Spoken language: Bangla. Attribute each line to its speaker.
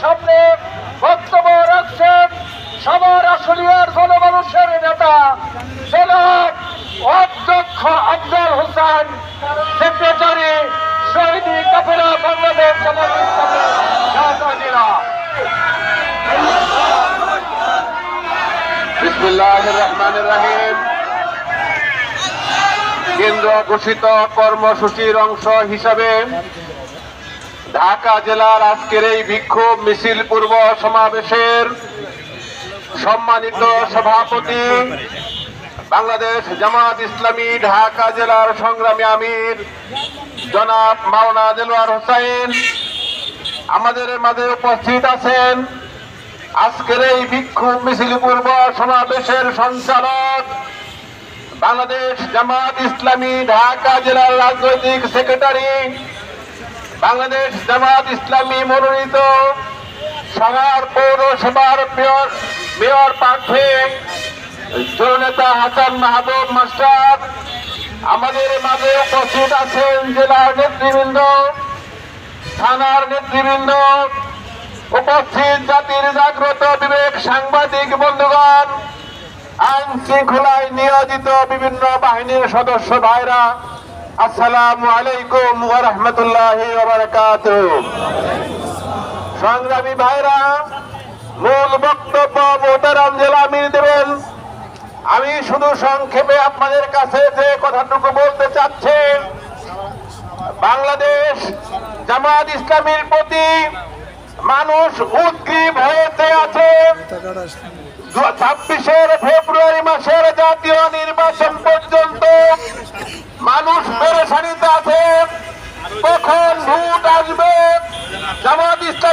Speaker 1: সামনে বক্তব্য রাখছেন সবার আসলিয়ার জনমানুষের নেতা জনাব অধ্যক্ষ আফজাল হোসেন, সেক্রেটারি শহীদি কাফেলা বাংলাদেশ জামাত ইসলামী ঢাকা জেলা।
Speaker 2: বিসমিল্লাহির রহমানির রহিম। কেন্দ্র ঘোষিত কর্মসূচির অংশ হিসাবে ঢাকা জেলার আজকের এই বিক্ষোভ মিছিল পূর্ব সমাবেশের সম্মানিত সভাপতি, বাংলাদেশ জামাত ইসলামী ঢাকা জেলার সংগ্রামী আমির জনাব মাওলানা দেলোয়ার হোসেন আমাদের মাঝে উপস্থিত আছেন। আজকের এই বিক্ষোভ মিছিল পূর্ব সমাবেশের সঞ্চালক, বাংলাদেশ জামাত ইসলামী ঢাকা জেলার রাজনৈতিক সেক্রেটারি, বাংলাদেশ জামাত ইসলামী মনোনীত সাভার পৌরসভার মেয়র প্রার্থী জননেতা হাসান মাহবুব মাস্টার আমাদের মাঝে উপস্থিত আছেন। জেলার নেতৃবৃন্দ, থানার নেতৃবৃন্দ, উপস্থিত জাতির জাগ্রত বিবেক সাংবাদিক বন্ধুগণ, আইন শৃঙ্খলায় নিয়োজিত বিভিন্ন বাহিনীর সদস্য ভাইরা, আসসালামু আলাইকুম ওয়া রাহমাতুল্লাহি ওয়া বারাকাতুহু। সংগ্রামী ভাইরা, মূল বক্তব্য মোহতারাম জেলা আমির দেবেন। আমি শুধু সংক্ষেপে আপনাদের কাছে যে কথাটুকু বলতে চাচ্ছি, বাংলাদেশ জামাত ইসলামীর প্রতি মানুষ উদ্গ্রীব হয়েছে আছে। 26 ফেব্রুয়ারি মাসের জাতীয় নির্বাচন পর্যন্ত মানুষ পেরেশানিতে আছে। কখন ভোট আসবে, জামাত ইসলাম